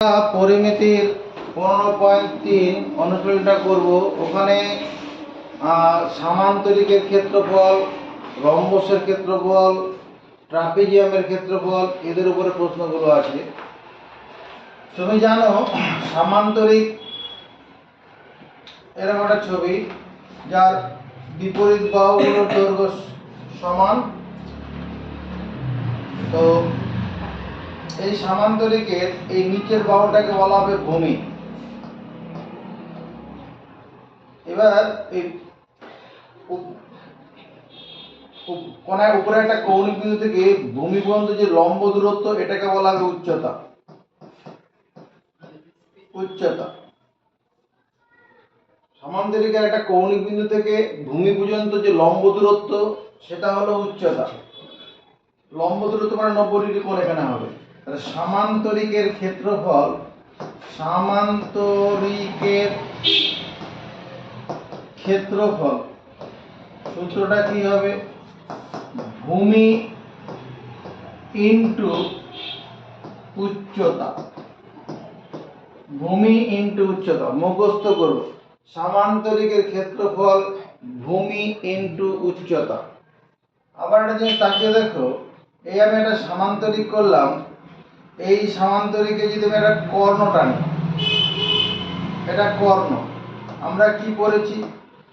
পরিমিতির 15.3 অনুশীলনটা করব। ওখানে সামান্তরিকের ক্ষেত্রফল, রম্বসের ক্ষেত্রফল, ট্রাপিজিয়ামের ক্ষেত্রফল, এদের উপরে প্রশ্নগুলো আছে। তুমি জানো সামান্তরিক এরকম একটা ছবি যার বিপরীত বাহুগুলোর দৈর্ঘ্য সমান। তো এই সামান্তরিকের এই নিচের বাহুটাকে বলা হবে ভূমি। এবার এই কোণার উপরে একটা কৌণিক বিন্দু থেকে ভূমি পর্যন্ত যে লম্ব দূরত্ব, এটাকে বলা হবে উচ্চতা। উচ্চতা সামান্তরিকের একটা কৌণিক বিন্দু থেকে ভূমি পর্যন্ত যে লম্ব দূরত্ব, সেটা হলো উচ্চতা। লম্ব দূরত্ব মানে 90 ডিগ্রি কোণ এখানে হবে। তাহলে সামান্তরিকের ক্ষেত্রফল, সামান্তরিকের ক্ষেত্রফল সূত্রটা কি হবে? ভূমি ইনটু উচ্চতা। ভূমি ইনটু উচ্চতা মুখস্থ করব। সামান্তরিকের ক্ষেত্রফল ভূমি ইনটু উচ্চতা। আবার একটা জিনিস তাকিয়ে দেখো, এই আমি একটা সামান্তরিক করলাম। এই সামান্তরিকে যদি আমি একটা কর্ণ টানি, এটা কর্ণ। আমরা কি পড়েছি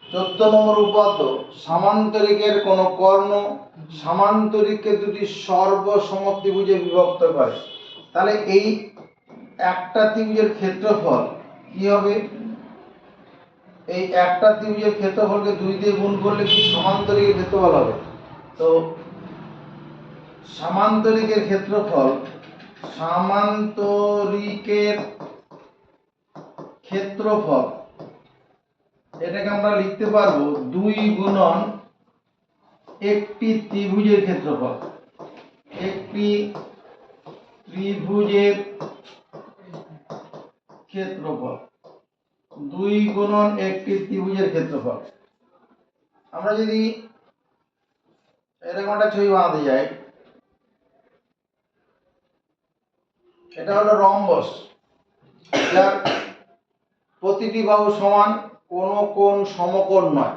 14 নম্বর উপপাদ্য, সামান্তরিকের কোন কর্ণ সামান্তরিককে দুটি সর্বসমত্রিভুজে বিভক্ত করে। তাহলে এই একটা ত্রিভুজের ক্ষেত্রফল কি হবে? এই একটা ত্রিভুজের ক্ষেত্রফলকে 2 দিয়ে গুণ করলে কি সামান্তরিকের ক্ষেত্রফল হবে? তো সামান্তরিকের ক্ষেত্রফল, সামান্তরিকের ক্ষেত্রফল এটাকে আমরা লিখতে পারবো 2 গুণন একটি ত্রিভুজের ক্ষেত্রফল। একটি ত্রিভুজের ক্ষেত্রফল 2 গুণন একটি ত্রিভুজের ক্ষেত্রফল। আমরা যদি এরকম একটা ছবি বানাতে যাই, এটা হলো রম্বস, যার প্রতিটি বাহু সমান, কোনো কোণ সমকোণ নয়।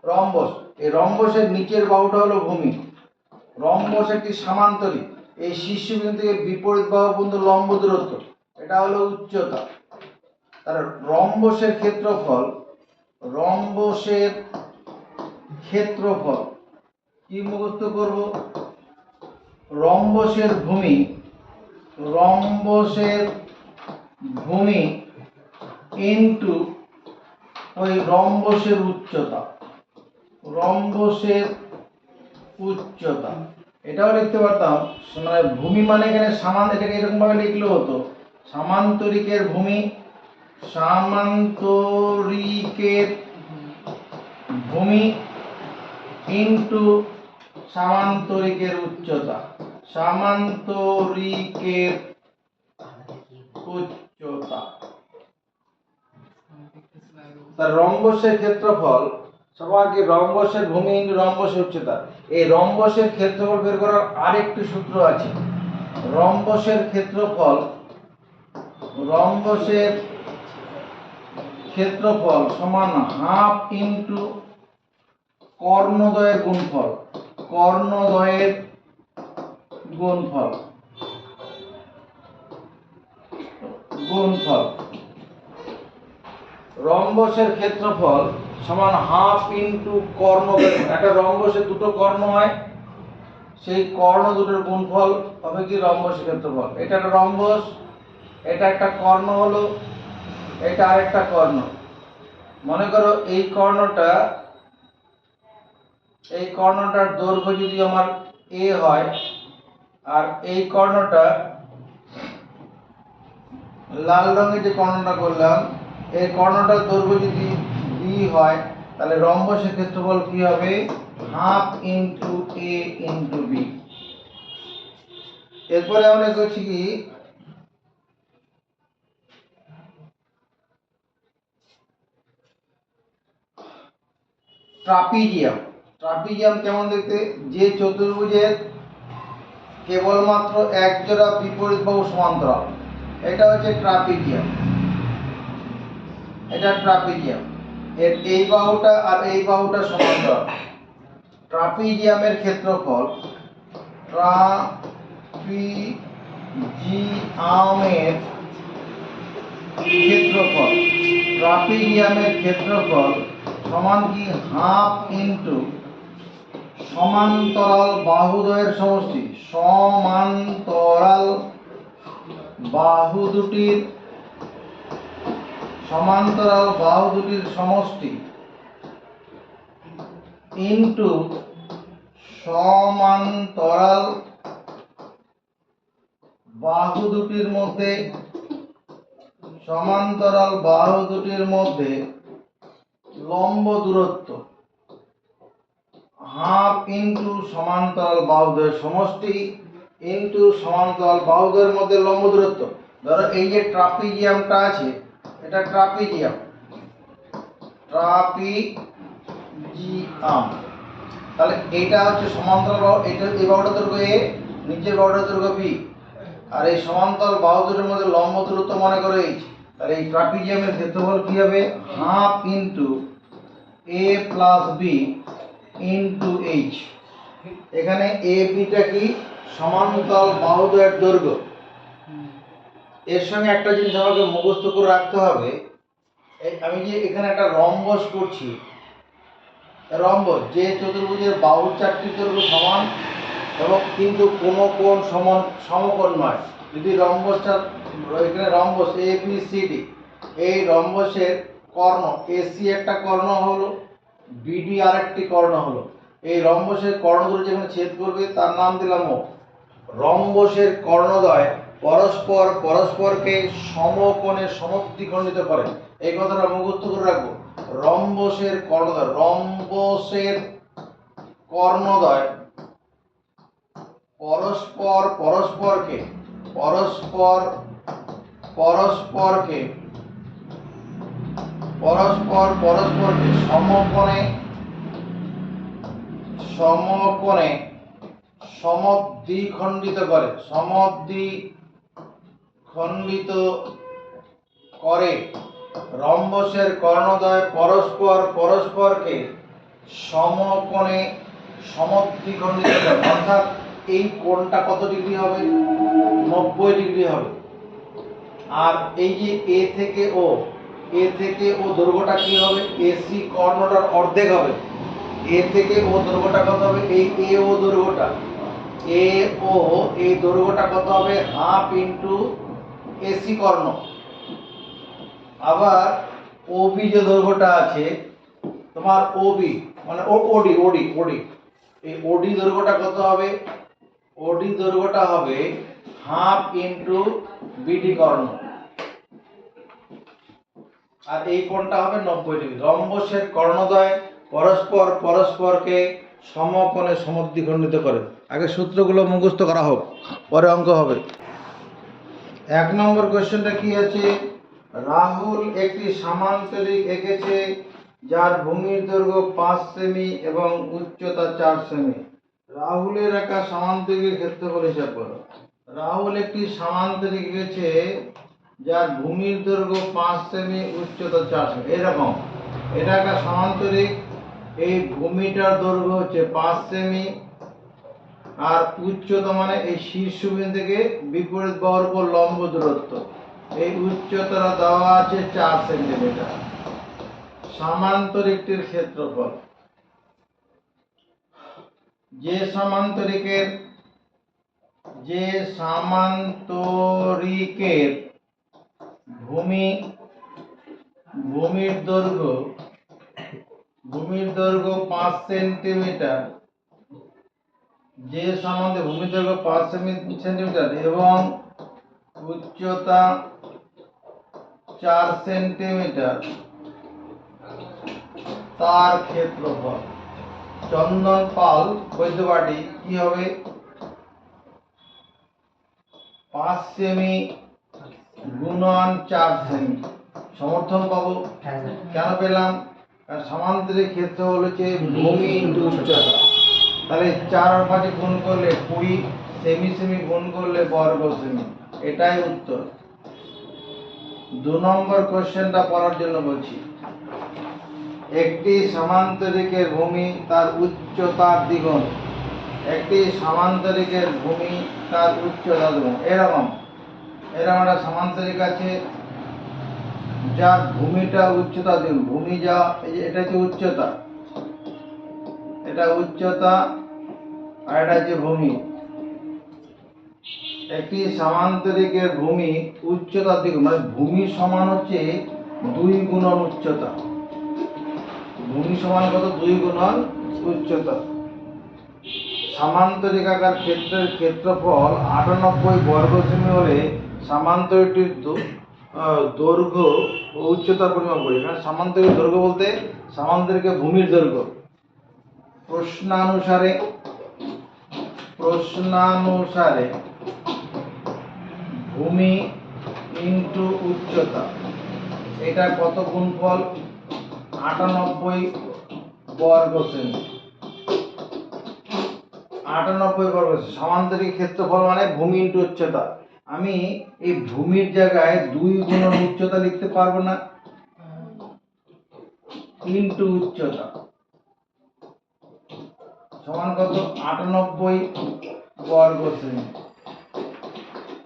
রম্বস, এই রম্বসের নিচের বাহুটা হলো ভূমি। রম্বস একটি সামান্তরিক, এই শীর্ষবিন্দু থেকে বিপরীত বাহু পর্যন্ত লম্ব দূরত্ব, এটা হলো উচ্চতা। তাহলে রম্বসের ক্ষেত্রফল, রম্বসের ক্ষেত্রফল কি মুখস্থ করব? রম্বসের ভূমি, রম্বসের ভূমি ইনটু ওই রম্বসের উচ্চতা। রম্বসের উচ্চতা এটাও লিখতে পারতাম, মানে ভূমি মানে এখানে সমান, এটাকে এরকম ভাবে লিখলে হতো সামান্তরিকের ভূমি, সামান্তরিকের ভূমি ইনটু সামান্তরিকের উচ্চতা। সামান্তরিকের উচ্চতা। তার রম্বসের ক্ষেত্রফল সবার কি রম্বসের ভূমি ইনটু রম্বসের উচ্চতা। এই রম্বসের ক্ষেত্রফল বের করার আরেকটি সূত্র আছে। রম্বসের ক্ষেত্রফল, রম্বসের ক্ষেত্রফল সমান হাফ ইনটু কর্ণদ্বয়ের গুণফল। কর্ণদ্বয়ের গুণফল, গুণফল। রম্বসের ক্ষেত্রফল সমান হাফ ইনটু কর্ণদ্বয়। একটা রম্বসের দুটো কর্ণ হয়, সেই কর্ণ দুটোর গুণফল হবে কি রম্বসের ক্ষেত্রফল। এটা একটা রম্বস, এটা একটা কর্ণ হলো, এটা আরেকটা কর্ণ। মনে করো এই কর্ণটা, এই কর্ণটার দৈর্ঘ্য যদি আমার a হয়, আর এই কর্ণটা লাল রঙের যে কর্ণটা করলাম, এই কর্ণটার দৈর্ঘ্য যদি b হয়, তাহলে রম্বসের ক্ষেত্রফল কি হবে? Half into a into b। এরপরে আমরা করছি কি, ট্রাপিজিয়াম। ট্রাপিজিয়াম কেমন দেখতে? যে চতুর্ভুজের কেবলমাত্র এক জোড়া বিপরীত বাহু সমান্তরাল। এটা হচ্ছে ট্রাপিজিয়াম, এটা ট্রাপিজিয়াম। এর এই বাহুটা আর এই বাহুটা সমান্তরাল। ট্রাপিজিয়ামের ক্ষেত্রফল, ট্রাপিজিয়ামের ক্ষেত্রফল, ট্রাপিজিয়ামের ক্ষেত্রফল সমান কি হাফ ইন্টু সমান্তরাল বাহুদ্বয়ের সমষ্টি, সমান্তরাল বাহু দুটির সমষ্টি ইন্টু সমান্তরাল বাহু দুটির মধ্যে লম্ব দূরত্ব, হাফ ইন্টু সমান্তরাল বাহুদ্বয়ের সমষ্টি ইন্টু সমান্তরাল বাহুদ্বয়ের মধ্যে লম্ব দূরত্ব। ধরো এই যে ট্রাপিজিয়ামটা আছে, এটা ট্রাপিজিয়াম, তাহলে এটা হচ্ছে সমান্তরাল বাহু, এটা এই বাহুটার দৈর্ঘ্য এ, নিচের বাহুটার দৈর্ঘ্য বি, আর এই সমান্তরাল বাহু দুটির মধ্যে লম্ব দূরত্ব মনে করো এইচ। তাহলে এই ট্রাপিজিয়ামের ক্ষেত্রফল কি হবে? হাফ ইন্টু এ প্লাস বি ইন্টু এইচ। এখানে এ বিটা কি? সমান্তরাল বাহুদ্বয়ের দৈর্ঘ্য। এর সঙ্গে একটা জিনিস আমাকে মুখস্থ করে রাখতে হবে, আমি যে এখানে একটা রম্বস করছি, রম্বস যে চতুর্ভুজের বাহু চারটির দৈর্ঘ্য সমান এবং কিন্তু কোনো কোণ সমকোণ নয়। যদি রম্বসটা, এখানে rhombus A B C D, এই রম্বসের কর্ণ এসি একটা কর্ণ হলো, বিডি আরেকটি কর্ণ হলো। এই রম্বসের কর্ণগুলো যেখানে ছেদ করবে তার নাম দিলাম ও। রম্বসের কর্ণদ্বয় পরস্পরকে সমকোণে সমদ্বিখণ্ডিত করে, এই কথাটা মুখস্থ করে রাখবো। রম্বসের কর্ণদ্বয় পরস্পরকে সমকোণে সমদ্বিখণ্ডিত করে। রম্বসের কর্ণদ্বয় পরস্পরকে সমকোণে সমদ্বিখণ্ডিত করে, অর্থাৎ এই কোণটা কত ডিগ্রি হবে? 90 ডিগ্রি হবে। আর এই যে এ থেকে ও দৈর্ঘ্যটা কি হবে? এসি কর্ণটার অর্ধেক হবে। এ থেকে ও দৈর্ঘ্যটা কত হবে? এই এ ও দৈর্ঘ্যটা, এই দৈর্ঘ্যটা কত হবে? হাফ ইন্টু এসি কর্ণ। আবার ওবি যে দৈর্ঘ্যটা আছে তোমার, ওবি মানে ওডি, এই ওডি দৈর্ঘ্যটা কত হবে? ওডি দৈর্ঘ্যটা হবে হাফ ইন্টু বিডি কর্ণ, আর এই কোণটা হবে 90 ডিগ্রি। রম্বসের কর্ণদ্বয় পরস্পরকে সমকোণে সমদ্বিখণ্ডিত করে। আগে সূত্রগুলো মুখস্থ করা হোক, পরে অঙ্ক হবে। 1 নম্বর কোশ্চেনটা কি আছে? রাহুল একটি সামান্তরিক এঁকেছে যার ভূমির দৈর্ঘ্য 5 সেমি এবং উচ্চতা 4 সেমি। রাহুলের আঁকা সামান্তরিকের ক্ষেত্রফল হিসাব করো। রাহুল একটি সামান্তরিক এঁকেছে যার ভূমির দৈর্ঘ্য 5 সেমি, উচ্চতা 4 সেমি। এরকম এটা একটা সামান্তরিক, এই ভূমিটার দৈর্ঘ্য হচ্ছে 5 সেমি আর উচ্চতা মানে এই শীর্ষবিন্দু থেকে বিপরীত বাহুর উপর লম্ব দূরত্ব, এই উচ্চতা দেওয়া আছে 4 সেন্টিমিটার। সামান্তরিকটির ক্ষেত্রফল, যে সামান্তরিকের ভূমির দৈর্ঘ্য 5 সেন্টিমিটার, যে সম্বন্ধে ভূমির দৈর্ঘ্য 5 সেন্টিমিটার এবং উচ্চতা 4 সেন্টিমিটার, তার ক্ষেত্রফল। চন্দন পাল বৈদ্যবাটি কি হবে? 5 সেমি গুণন 4 সেমি সমর্থন পাবো। কেন পেলাম? কারণ সামান্তরিক ক্ষেত্রফল হচ্ছে ভূমি ইন্টু উচ্চতা। তাহলে 4 আর 5 গুণ করলে 20, সেমি গুণ করলে বর্গ সেমি, এটাই উত্তর। 2 নম্বর কোশ্চেনটা পড়ার জন্য বলছি। একটি সামান্তরিকের ভূমি তার উচ্চতার দ্বিগুণ। একটি সামান্তরিকের ভূমি তার উচ্চতার দ্বিগুণ। এরকম একটা সামান্তরিক আছে যার ভূমিটা উচ্চতা দ্বিগুণ। ভূমি যা, এই যে এটা হচ্ছে উচ্চতা, এটা উচ্চতা আর এটা হচ্ছে ভূমি। একটি সামান্তরিকের ভূমি উচ্চতা দ্বিগুণ, মানে ভূমি সমান হচ্ছে 2 গুণন উচ্চতা। ভূমি সমান কত? 2 গুণন উচ্চতা। সামান্তরিকাকার ক্ষেত্রের ক্ষেত্রফল 98 বর্গ সেমি হলে সামান্তরিকটির দৈর্ঘ্য ও উচ্চতার পরিমাপ করি। এখানে সামান্তরিক দৈর্ঘ্য বলতে সামান্তরিকের ভূমির দৈর্ঘ্য। প্রশ্নানুসারে ভূমি ইন্টু উচ্চতা, এটা কত গুণফল? 98 বর্গ সেমি। 98 বর্গ সেমি। সামান্তরিক ক্ষেত্রফল মানে ভূমি ইন্টু উচ্চতা। আমি এই ভূমির জায়গায় 2 গুণন উচ্চতা লিখতে পারবো না? ইন্টু উচ্চতা সমান কত? 98 বর্গ সেমি।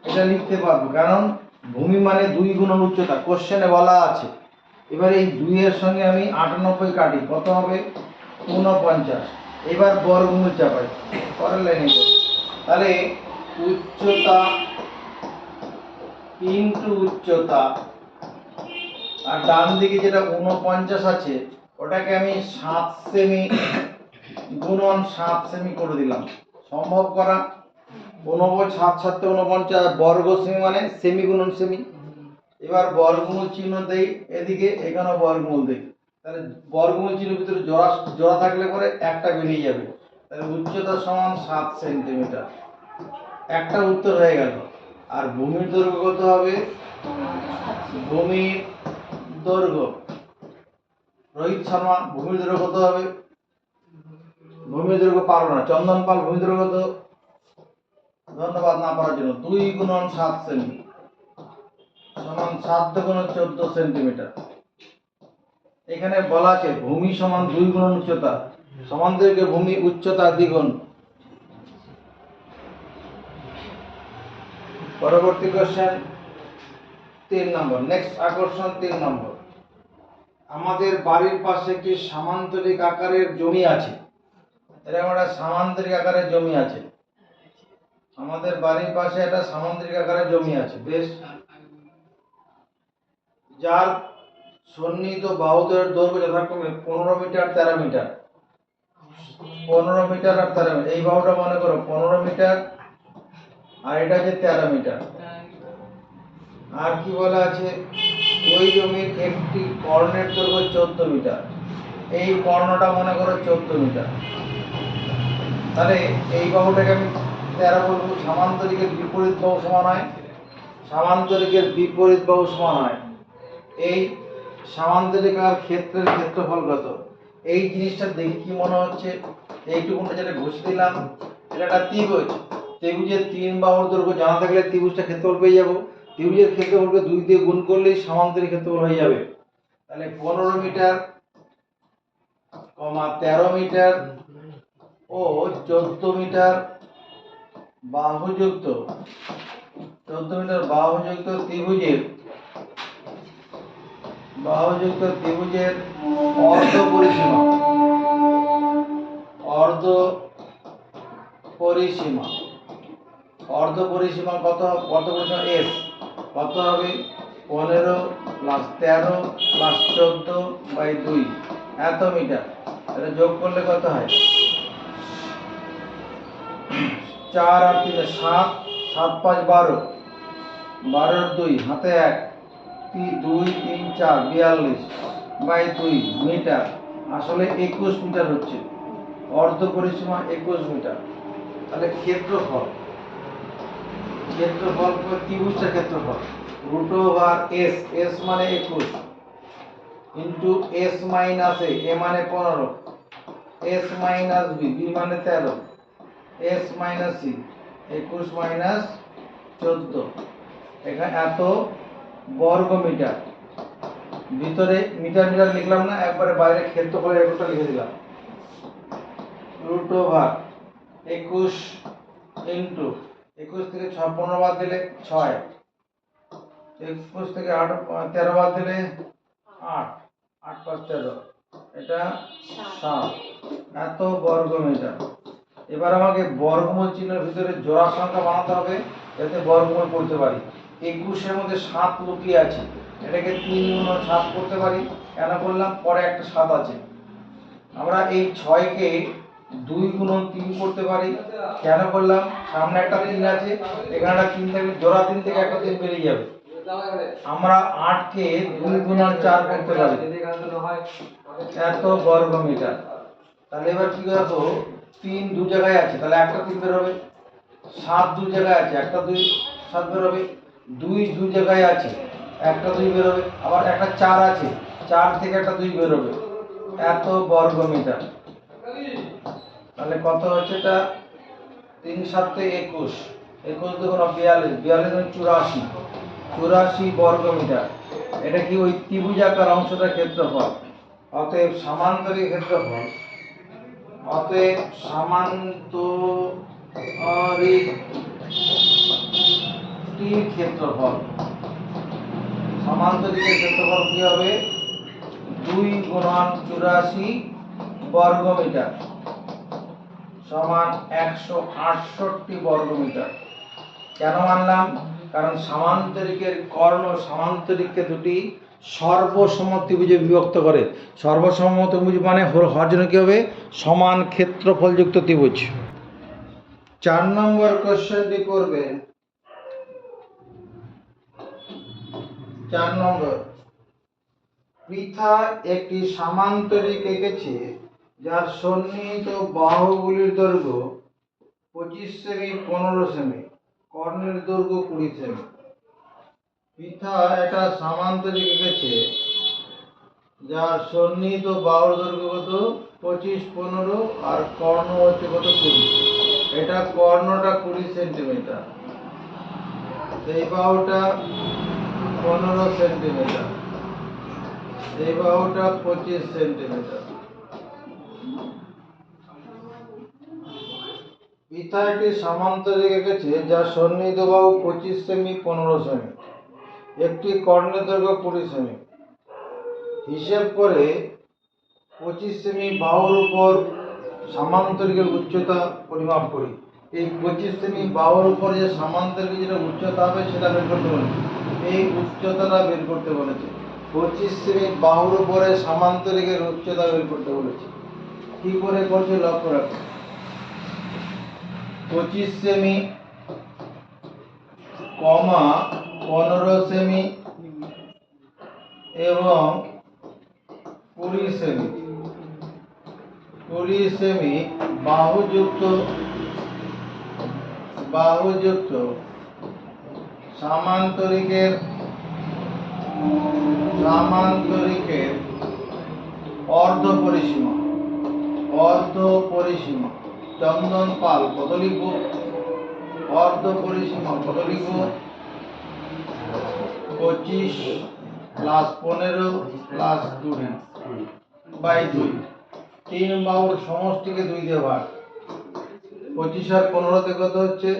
এটা লিখতে পারবো কারণ ভূমি মানে 2 গুণন উচ্চতা, কোশ্চেনে বলা আছে। এবার এই 2 এর সঙ্গে আমি 98 কাটি, কত হবে? 49। এবার বর্গমূল চাপাই, পরের লাইনে। তাহলে উচ্চতা ইন্টু উচ্চতা, আর ডান দিকে যেটা 49 আছে ওটাকে আমি 7 সেমি গুণন 7 সেমি করে দিলাম। সম্ভব করা? 7 7 49 বর্গ সেমি মানে সেমি গুণন সেমি। এবার বর্গমূল চিহ্ন দেই এদিকে, এখানে বর্গমূল দেই। তাহলে বর্গমূল চিহ্নের ভিতরে জোড়া থাকলে পরে একটা বেরিয়ে যাবে। তাহলে উচ্চতা সমান 7 সেন্টিমিটার। একটা উত্তর হয়ে গেল। আর ভূমির দৈর্ঘ্য কত হবে? ভূমির দৈর্ঘ্য, রোহিত শর্মা, ভূমির দৈর্ঘ্য কত হবে? ভূমির দৈর্ঘ্য পারো না, চন্দন পাল, ভূমির দৈর্ঘ্য কত? ধন্যবাদ না পারার জন্য। 2 গুণন 7 সেমি সমান 7 গুণন 14 সেন্টিমিটার। এখানে বলা আছে ভূমি সমান 2 গুণন উচ্চতা, সামান্তরিকের ভূমি উচ্চতা দ্বিগুণ। পরবর্তী কোশ্চেন 3 নম্বর। নেক্সট আকর্ষণ 3 নম্বর। আমাদের বাড়ির পাশে একটি সামান্তরিক আকারের জমি আছে। এরকম একটা সামান্তরিক আকারের জমি আছে। আমাদের বাড়ির পাশে একটা সামান্তরিক আকারের জমি আছে, বেশ, যার সন্নিহিত বাহুদ্বয়ের দৈর্ঘ্য যথাক্রমে 15 মিটার 13 মিটার। 15 মিটার আর 13 মিটার। এই বাহুটা মনে করো 15 মিটার আর এটা হচ্ছে 13 মিটার। আর কি বলা আছে? ওই জমির একটি কর্ণের দৈর্ঘ্য 14 মিটার। এই কর্ণটা মনে করো 14 মিটার। তাহলে এই বাহুটাকে আমি 13 বলবো। সামান্তরিকের বিপরীত বাহু সমান হয়, সামান্তরিকের বিপরীত বাহু সমান হয়। এই সামান্তরিকার ক্ষেত্রের ক্ষেত্রফল কত? এই জিনিসটা দেখে কি মনে হচ্ছে? এইটুকুটা যেটা ঘষে দিলাম, এটা একটা ত্রিভুজ। ত্রিভুজের 3 বাহুর দৈর্ঘ্য জানা থাকলে ত্রিভুজটা ক্ষেত্রফল পেয়ে যাবো। ত্রিভুজের ক্ষেত্রফলকে 2 দিয়ে গুণ করলেই সামান্তরিক ক্ষেত্রফল হয়ে যাবে। তাহলে 15 মিটার, 13 মিটার ও 14 মিটার বাহুযুক্ত 14 মিটার বাহুযুক্ত ত্রিভুজের অর্ধ পরিসীমা কত? অর্ধ পরিসীমা এস কত হবে? 15 প্লাস 13 প্লাস 14/2 এত মিটার। এটা যোগ করলে কত হয়? 4 আর 3 7, 7 5 12, 12 2 হাতে 1, 2 3 4 42/2 মিটার। আসলে 21 মিটার হচ্ছে। অর্ধ পরিসীমা 21 মিটার। তাহলে ক্ষেত্রফল ত্রিভুজটার ক্ষেত্রফল √s, s মানে 21 ইন্টু s মাইনাস a মানে 15, s মাইনাস b মানে 13, s মাইনাস c 21 মাইনাস 14, এখানে এত বর্গ মিটার। ভিতরে মিটার মিটার লিখলাম না, একবারে বাইরে ক্ষেত্রফলের এককটা লিখে দিলাম। √21 ইন্টু 21 থেকে 15 বাদ দিলে 6, 21 থেকে 13 বাদ দিলে 8, 8 5 13, এটা 7, এত বর্গ মিটার। এবার আমাকে বর্গমূল চিহ্নের ভিতরে জোড়া সংখ্যা বানাতে হবে যাতে বর্গমূল করতে পারি। 21 এর মধ্যে 7 লুকিয়ে আছে, এটাকে 3 গুণ 7 করতে পারি। কেন করলাম? পরে একটা 7 আছে। আমরা এই 6 কে 2 গুণ 3 করতে পারি। কেন করলাম? সামনে একটা 3 আছে, এখানে একটা 3 থাকলে জোড়া 3 থেকে একটা 3 বেরিয়ে যাবে। আমরা 8 কে 2 গুণ 4 করতে পারি, এত বর্গ মিটার। তাহলে এবার কি করব? 3 দু জায়গায় আছে, তাহলে একটা 3 বের হবে। 7 দু জায়গায় আছে, একটা 2 7 বের হবে। 2 দু জায়গায় আছে, একটা 2 বের হবে। আবার একটা 4 আছে, 4 থেকে একটা 2 বের হবে, এত বর্গ মিটার। তাহলে কত হচ্ছে? এটা 3 7 21, 21 দেখুন 42, 42 84, 84 বর্গ মিটার। এটা কি ওই ত্রিভুজাকার অংশটার ক্ষেত্রফল। অতএব সামান্তরিক ক্ষেত্রফল, অতএব সামান্তরিকটির ক্ষেত্রফল, সামান্তরিকের ক্ষেত্রফল কি হবে? 2 গুণন 84 বর্গ মিটার সমান 168 বর্গ মিটার। কেন মানলাম? কারণ সামান্তরিকের কর্ণ সামান্তরিককে দুটি সর্বসম ত্রিভুজে বিভক্ত করে। সর্বসম ত্রিভুজ মানে হওয়ার জন্য কি হবে? সমান ক্ষেত্রফলযুক্ত ত্রিভুজ। 4 নম্বর কোশ্চেনটি করবে। 4 নম্বর, পৃথা একটি সামান্তরিক এঁকেছে যার সন্নিহিত বাহুগুলির দৈর্ঘ্য 25 সেমি 15 সেমি, কর্ণের দৈর্ঘ্য 20 সেমি। পৃথা একটা সামান্তরিক এঁকেছে যার সন্নিহিত বাহুর দৈর্ঘ্য কত? 25 15, আর কর্ণ হচ্ছে কত? 20। এটা কর্ণটা 20 সেন্টিমিটার, এই বাহুটা 15 সেন্টিমিটার, এই বাহুটা 25 সেন্টিমিটার। পৃথা একটি সামান্তরিক এঁকেছে যার সন্নিহিত বাহু 25 সেমি 15 সেমি, একটি কর্ণের দৈর্ঘ্য 20 সেমি। হিসেব করে 25 সেমি বাহুর উপর সামান্তরিকের উচ্চতা পরিমাপ করি। এই 25 সেমি বাহুর উপর যে সামান্তরিকের যেটা উচ্চতা হবে সেটা বের করতে বলেছে। এই উচ্চতাটা বের করতে বলেছে। 25 সেমি বাহুর উপরে সামান্তরিকের উচ্চতা বের করতে বলেছে। কি করে করছে লক্ষ্য রাখো। 25 সেমি কমা 15 সেমি এবং 20 সেমি, 20 সেমি বাহুযুক্ত সামান্তরিকের অর্ধ পরিসীমা। চন্দন পাল কত লিখব? অর্ধ পরিসীমা কত লিখব? 25 প্লাস 15 প্লাস 20 বাই 2। 3 বাহুর সমষ্টিকে 2 দিয়ে ভাগ। 25 আর 15 তে কত হচ্ছে?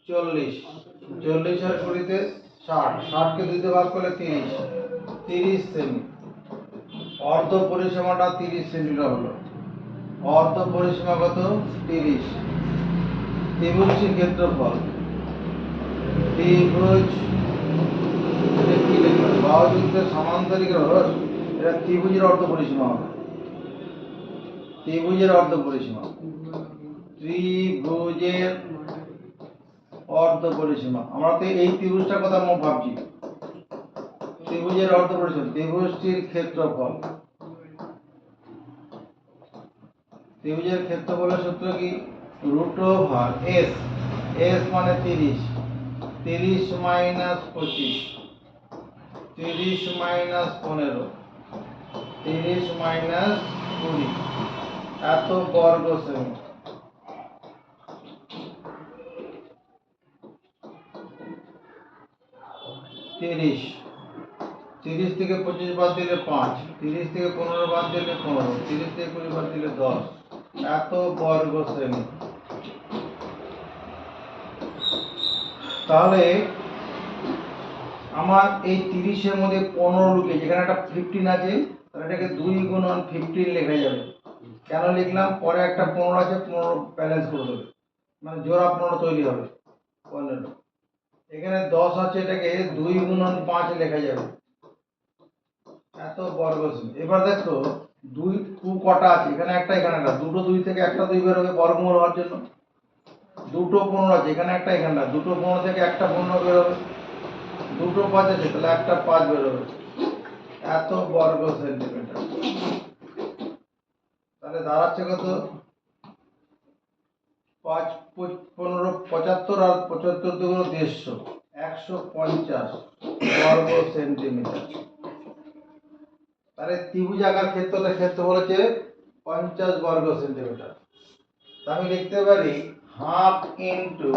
40, 40 আর 20 তে 60, 60 কে 2 দিয়ে ভাগ করলে 30, 30 সেমি। অর্ধ পরিসীমাটা 30 সেন্টিমিটার হলো। অর্ধ পরিসীমা কত? 30। ত্রিভুজটির ক্ষেত্রফল, ত্রিভুজ বাহুযুক্ত সামান্তরিকের হর, এটা ত্রিভুজের অর্ধ পরিসীমা হবে। ত্রিভুজের অর্ধ পরিসীমা, ত্রিভুজের অর্ধ পরিসীমা। আমরা তো এই ত্রিভুজটার কথা আমরা ভাবছি। ত্রিভুজের অর্ধ পরিসীমা, ত্রিভুজটির ক্ষেত্রফল। ত্রিভুজের ক্ষেত্রফলের সূত্র কি? √s, s মানে 30, 30 মাইনাস 25, 30 মাইনাস 15, 30 মাইনাস 20, এত বর্গ সেমি। 30, 30 থেকে 25 বাদ দিলে 5, 30 থেকে 15 বাদ দিলে 15, 30 থেকে 20 বাদ দিলে 10, এত বর্গ সেমি। তাহলে আমার এই 30-এর মধ্যে 15 লুকে, যেখানে একটা 15 আছে, তাহলে এটাকে 2 গুণন 15 লেখা যাবে। কেন লিখলাম? পরে একটা 15 আছে, 15 ব্যালেন্স করে দেবে, মানে জোড়া 15 তৈরি হবে 15। এখানে 10 আছে, এটাকে 2 গুণন 5 লেখা যাবে, এত বর্গ সেমি। এবার দেখো 2 কটা আছে, এখানে একটা, এখানে একটা, দুটো 2 থেকে একটা 2 বের হবে বর্গমূল হওয়ার জন্য। দুটো 15 আছে, এখানে একটা, এখানে একটা, দুটো 15 থেকে একটা 15 বের হবে। দুটো 5 আছে, তাহলে একটা 5 বের হবে, এত বর্গ সেন্টিমিটার। তাহলে দাঁড়াচ্ছে কত? 5 15 75, আর 75 দুগুণ 150, 150 বর্গ সেন্টিমিটার। তাহলে ত্রিভুজাকার ক্ষেত্র বলেছে 50 বর্গ সেন্টিমিটার। তা আমি লিখতে পারি হাফ ইন্টু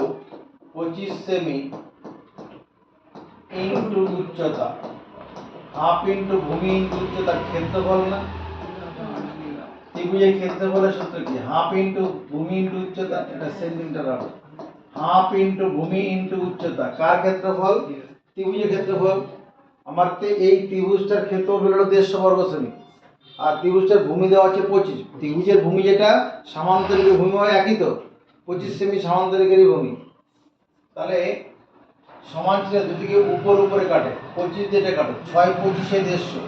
25 সেমি ইন্টু উচ্চতা, হাফ ইন্টু ভূমি ইন্টু উচ্চতা, ক্ষেত্রফল না? ত্রিভুজের ক্ষেত্রফলের সূত্র কি? হাফ ইন্টু ভূমি ইন্টু উচ্চতা, এটা সেন্টিমিটার হবে। হাফ ইন্টু ভূমি ইন্টু উচ্চতা, কার ক্ষেত্রফল? ত্রিভুজের ক্ষেত্রফল। আমার তো এই ত্রিভুজটার ক্ষেত্রফল হলো 150 বর্গ সেমি, আর ত্রিভুজটার ভূমি দেওয়া আছে 25। ত্রিভুজের ভূমি যেটা, সামান্তরিকের ভূমি হয় একই তো, 25 সেমি সামান্তরিকেরই ভূমি। তাহলে সমান ছিল, দুদিকে উপর উপরে কাটে, 25 দিয়ে কাটে, 6 25-এ 150,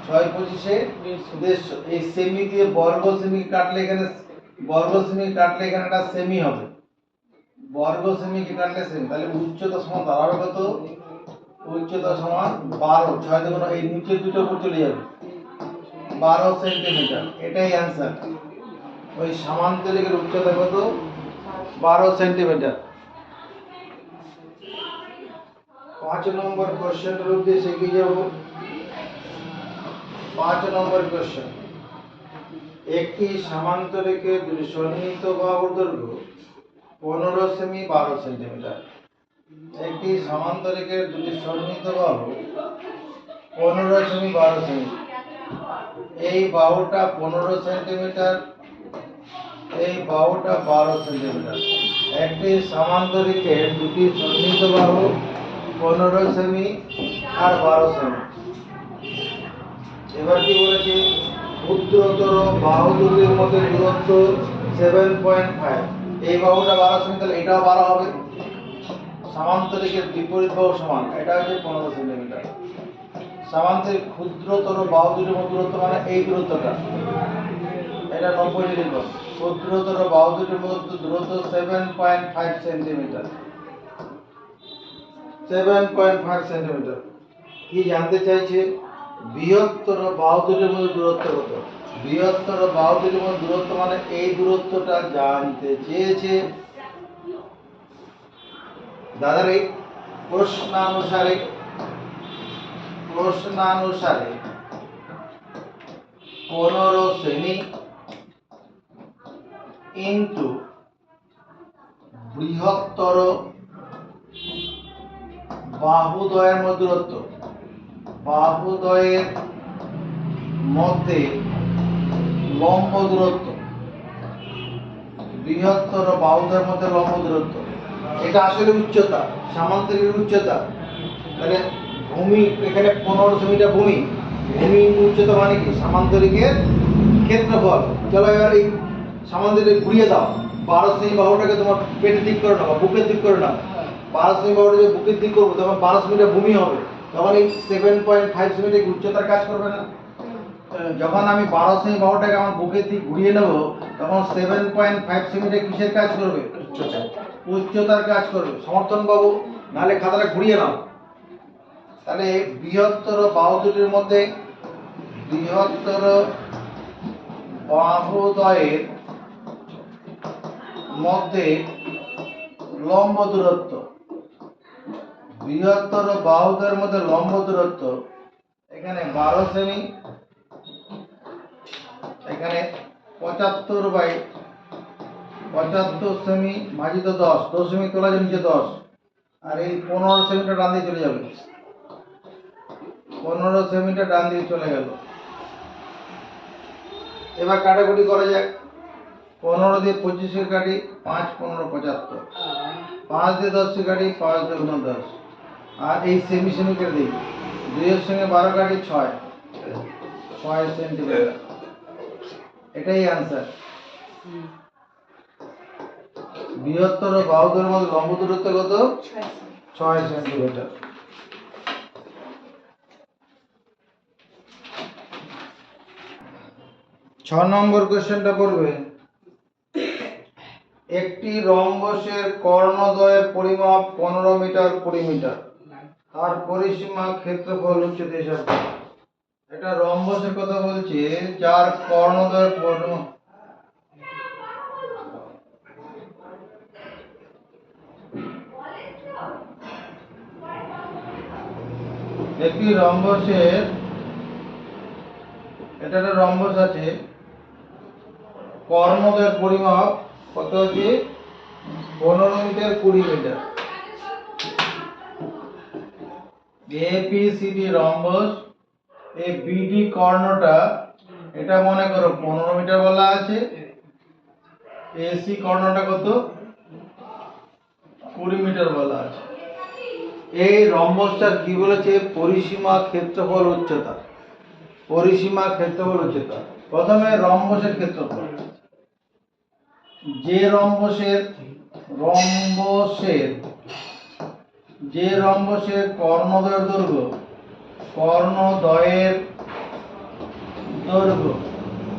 6 25-এ 150। এই সেমি দিয়ে বর্গ সেমি কাটলে, এখানে বর্গ সেমি কাটলে এখানে একটা সেমি হবে, বর্গ সেমি কাটলে সেমি। তাহলে উচ্চতা সমান দাঁড়াবে কত? উচ্চতা সমান 12, 6 দুগুণ, এই নিচের দুটো উপর চলে যাবে, 12 সেন্টিমিটার। এটাই অ্যান্সার। ওই সামান্তরিকের উচ্চতা কত? 12 সেন্টিমিটার। 5 নম্বর কোশ্চেনের উদ্দেশ্যে এগিয়ে যাব। 5 নম্বর কোশ্চেন, একটি সামান্তরিকের দুটি সন্নিহিত বাহুর দৈর্ঘ্য 15 সেমি 12 সেন্টিমিটার। একটি সামান্তরিকের দুটি সন্নিহিত বাহু 15 সেমি 12 সেমি। এই বাহুটা 15 সেন্টিমিটার, এই বাহুটা 12 সেন্টিমিটার। একটি সামান্তরিকের দুটি সন্নিহিত বাহু 15 সেমি আর 12 সেমি। এবার কি বলেছে? ক্ষুদ্রতর বাহু দুটির মধ্যে দূরত্ব 7.5। এই বাহুটা 12 সেমি, তাহলে এটাও 12 হবে। সামান্তরিকের বিপরীত বাহু সমান, এটা হচ্ছে 15 সেন্টিমিটার। সামান্তরিক ক্ষুদ্রতর বাহু দুটির মধ্যে দূরত্ব মানে এই দূরত্বটা, এটা 90 ডিগ্রি কোণ। ক্ষুদ্রতর বাহু দুটির মধ্যে দূরত্ব 7.5 সেন্টিমিটার, 7.5 সেন্টিমিটার। কি জানতে চাইছে? বৃহত্তর বাহু দুটির মধ্যে দূরত্ব কত? বৃহত্তর বাহু দুটির মধ্যে দূরত্ব মানে এই দূরত্বটা জানতে চেয়েছে। দাদারে প্রশ্নানুসারে 15 সেমি ইন্টু বৃহত্তর বাহুদ্বয়ের মধ্যে দূরত্ব, বাহুদ্বয়ের মধ্যে লম্ব দূরত্ব, বৃহত্তর বাহুদ্বয়ের মধ্যে লম্ব দূরত্ব, এটা আসলে উচ্চতা, সামান্তরিকের উচ্চতা। তাহলে ভূমি, এখানে 15 সেমিটা ভূমি, ভূমি উচ্চতা মানে কি? সামান্তরিকের ক্ষেত্রফল। চলো এবার এই সামান্তরিক ঘুরিয়ে দাও, 12 সেমি বাহুটাকে তোমার পেটের দিক করে নাও, বুকের দিক করে নাও। 12 সেমি বাহুটাকে বুকের দিক করবো, তখন 12 সেমিটা ভূমি হবে, তখন এই 7.5 সেমিটা উচ্চতার কাজ করবে না। যখন আমি 12 সেমি বাহুটাকে আমার বুকের দিক ঘুরিয়ে নেব, তখন 7.5 সেমিটা কিসের কাজ করবে? উচ্চতার কাজ করবে। সমর্থন বাবু, নাহলে খাতাটা ঘুরিয়ে নাও। তাহলে বৃহত্তর বাহু দুটির মধ্যে, বৃহত্তর বাহুদ্বয়ের মধ্যে লম্ব দূরত্ব, বৃহত্তর বাহুদ্বয়ের মধ্যে লম্ব দূরত্ব, এখানে 12 সেমি, এখানে 75/75 সেমি ভাজিত 10, 10 সেমি তোলা যায় নিচে 10, আর এই 15 সেমিটা ডান দিকে চলে যাবে। 15 সেমিটা ডান দিকে চলে গেল। এবার কাটাকুটি করা যাক। 15 দিয়ে 25 কাটি, 5 15 75, 5 দিয়ে 10 কাটি, 5 2 10, আর এই সেমি সেমি করে দিই। 2 এর সঙ্গে 12 কাটি, 6 সেন্টিমিটার। এটাই আনসার। বৃহত্তর বাহুদের মধ্যে লম্ব দূরত্ব কত? 6 সেন্টিমিটার। ছ নম্বর কোশ্চেনটা পড়বে, একটি রম্বসের কর্ণদ্বয়ের পরিমাপ 15 মিটার 20 মিটার, তার পরিসীমা ক্ষেত্রফল উচ্চতা হিসাব করো। এটা রম্বসের কথা বলছে যার কর্ণদ্বয়ের পরিমাপ একটি রম্বসের, এটা একটা রম্বস আছে, কর্ণদ্বয়ের পরিমাপ কত আছে? 15 মিটার 20 মিটার। এপিসিডি রম্বস, এই বিডি কর্ণটা এটা মনে করো 15 মিটার বলা আছে, এসি কর্ণটা কত? 20 মিটার বলা আছে। এই রম্বসটার কি বলেছে? পরিসীমা ক্ষেত্রফল উচ্চতা। পরিসীমা ক্ষেত্রফল উচ্চতা। প্রথমে রম্বসের ক্ষেত্রফল। যে রম্বসের কর্ণদ্বয়ের দৈর্ঘ্য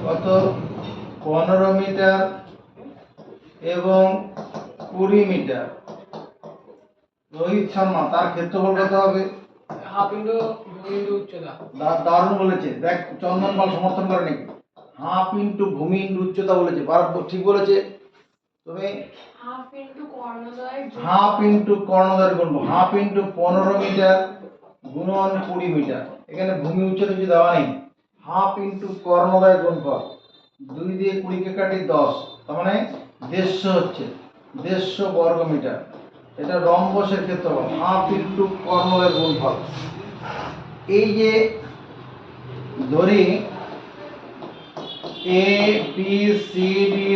কত? 15 মিটার এবং 20 মিটার। রোহিত শর্মা, তার ক্ষেত্রফল কত হবে? হাফ ইন্টু ভূমি ইন্টু উচ্চতা। দারুণ বলেছে, দেখ চন্দন পাল সমর্থন করে নাকি? হাফ ইন্টু ভূমি ইন্টু উচ্চতা বলেছে, ঠিক বলেছে। তুমি হাফ ইন্টু কর্ণদ্বয়ের গুণফল, হাফ ইন্টু 15 মিটার গুণন 20 মিটার। এখানে ভূমি উচ্চতা কিছু দেওয়া নেই। হাফ ইন্টু কর্ণদ্বয়ের গুণফল, 2 দিয়ে 20 কে কাটি 10, তার মানে 150 হচ্ছে, 150 বর্গ মিটার। এটা রম্বসের ক্ষেত্রফল, হাফ ইন্টু কর্ণদ্বয়ের গুণফল। এই যে ধরি এ বি সি ডি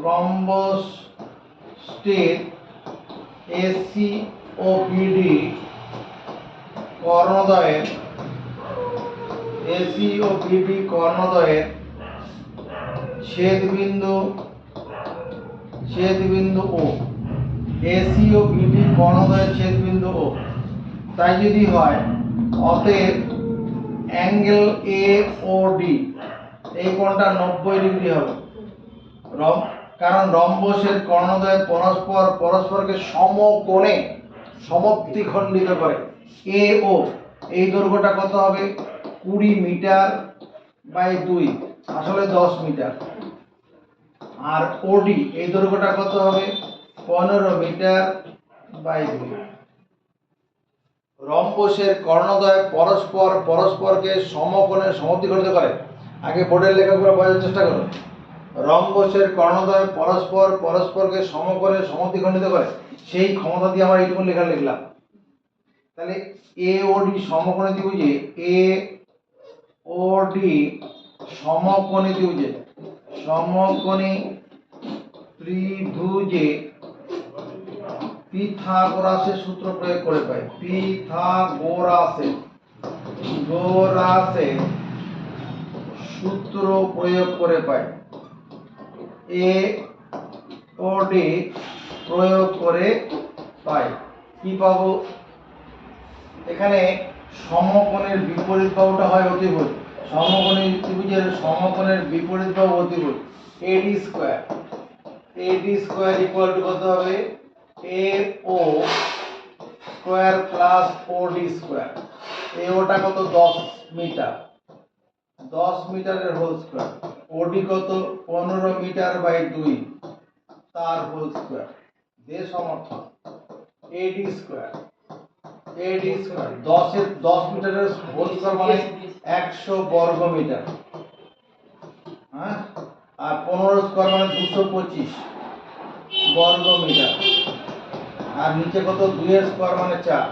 রম্বসটির এসি ও বিডি কর্ণদ্বয়ের ছেদবিন্দু ও, এসি ও বিডি কর্ণদ্বয়ের ছেদবিন্দু ও, তাই যদি হয় অতএব অ্যাঙ্গেল এ ও ডি, এই কোণটা 90 ডিগ্রি হবে। কারণ রম্বসের কর্ণদ্বয় পরস্পরকে সমকোণে সমদ্বিখণ্ডিত করে। এ ও, এই দৈর্ঘ্যটা কত হবে? 20 মিটার বাই 2, আসলে 10 মিটার। আর ওডি, এই দৈর্ঘ্যটা কত হবে? 15 মিটার বাই 2। রম্বসের কর্ণদ্বয় পরস্পরকে সমকোণে সমদ্বিখণ্ডিত করে। আগে বোর্ডের লেখাগুলো বোঝার চেষ্টা করো। রম্বসের কর্ণদ্বয় পরস্পরকে সমকোণে সমদ্বিখণ্ডিত করে, সেই ক্ষমতা দিয়ে আমরা এইটুকু লেখা লিখলাম। তাহলে এ ও ডি সমকোণী ত্রিভুজে পিথাগোরাসের সূত্র প্রয়োগ করে পাই। পিথাগোরাসের সূত্র প্রয়োগ করে পাই। এ ও ডি প্রয়োগ করে পাই। কি পাবো? এখানে সমকোণের বিপরীত বাহুটা হয় অতিভুজ। সমকোণী ত্রিভুজের সমকোণের বিপরীত বাহু অতিভুজ। এডি স্কয়ার ইকুয়াল টু কত হবে? এ ও স্কয়ার প্লাস ওডি স্কয়ার। এ ওটা কত? 10 মিটার, 10 মিটারের হোল স্কয়ার। ওডি কত? 15 মিটার বাই 2, তার হোল স্কয়ার। দিয়ে সমর্থন এডি স্কয়ার 10 মিটারের হোল স্কয়ার মানে 100 বর্গ মিটার। হ্যাঁ, আর 15 স্কয়ার মানে 225 বর্গ মিটার। আর নিচে কত? 2 এর স্কয়ার মানে 4।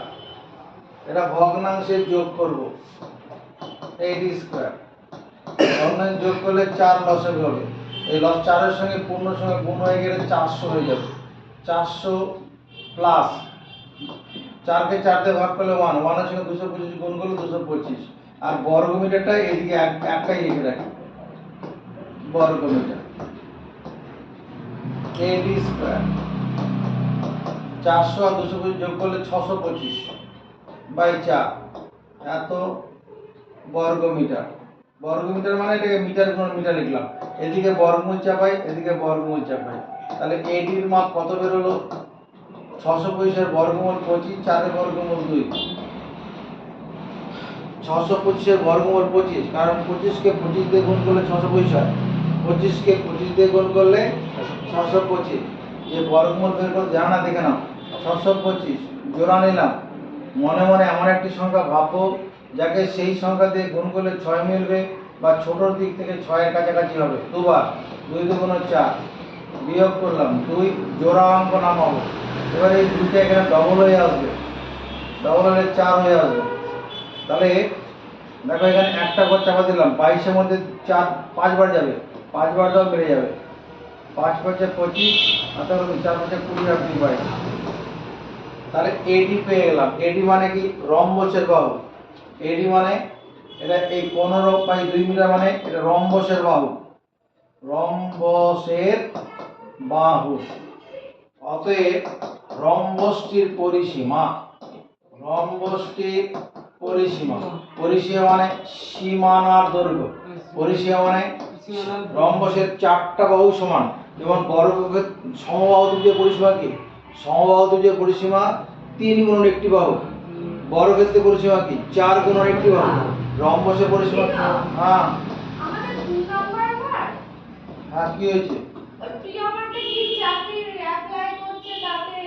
এটা ভগ্নাংশে যোগ করব 8 স্কয়ার। ভগ্নাংশে যোগ করলে 4 লসাগু হবে। এই 4 এর সঙ্গে পূর্ণ সঙ্গে গুণ হয়ে গেলে 400 হয়ে যাবে। 400 প্লাস 4 কে 4 দিয়ে ভাগ করলে 1, 1 এর সঙ্গে 225 গুণ করলে 225। আর বর্গমিটারটা এদিকে একটাই লিখে রাখি, বর্গমিটার 8 স্কয়ার। 400 আর 225 যোগ করলে 625 বাই 4, এত বর্গমিটার। বর্গমিটার মানে এটাকে মিটার গুণ মিটার লিখলাম, এদিকে বর্গমূল চাপাই, এদিকে বর্গমূল চাপাই। তাহলে এটির মাপ কত বের হলো? 625 এর বর্গমূল 25, 4 এর বর্গমূল 2। 625 এর বর্গমূল 25, কারণ 25 কে 25 দিয়ে গুণ করলে 625 হয়। 25 কে 25 দিয়ে গুণ করলে 625। এই বর্গমূল বের করে জানা দেখে নাও। 625 জোড়া নিলাম। মনে মনে এমন একটি সংখ্যা ভাববো যাকে সেই সংখ্যা দিয়ে গুণ করলে 6 মিলবে বা ছোটর দিক থেকে 6 এর কাছাকাছি হবে। দুবার 2 দুগুণ 4, বিয়োগ করলাম 2, জোড়া অঙ্ক নামাবো। এবারে এই 2টা এখানে ডবল হয়ে আসবে, ডবল হলে 4 হয়ে আসবে। তাহলে দেখো এখানে একটা ঘর চাপা দিলাম, 22 এর মধ্যে 4 5 বার যাবে, 5 বার দাও বেড়ে যাবে। 5 5 25 আর তাহলে 4 5 20 আর 2 22। তাহলে এডি পেয়ে গেলাম। এডি মানে কি? রম্বসের বাহু। এডি মানে এটা এই 15/2 মিটার, মানে এটা রম্বসের বাহু, রম্বসের বাহু। অতএব রম্বসটির পরিসীমা, রম্বসটির পরিসীমা, পরিসীমা মানে সীমানার দৈর্ঘ্য, পরিসীমা মানে রম্বসের 4টা বাহু সমান। যেমন সমবাহু ত্রিভুজের পরিসীমা কি? সমবাহু ত্রিভুজের পরিসীমা 3 গুণন একটি বাহু। বর্গক্ষেত্রের পরিসীমা কি? 4 গুণন একটি বাহু। রম্বসের পরিসীমা হ্যাঁ আমাদের 2 নাম্বার ঘর হ্যাঁ কি হয়েছে? ওই প্রিয়মাটা কি চাকরির অ্যাপ্লাই করছে, তাতে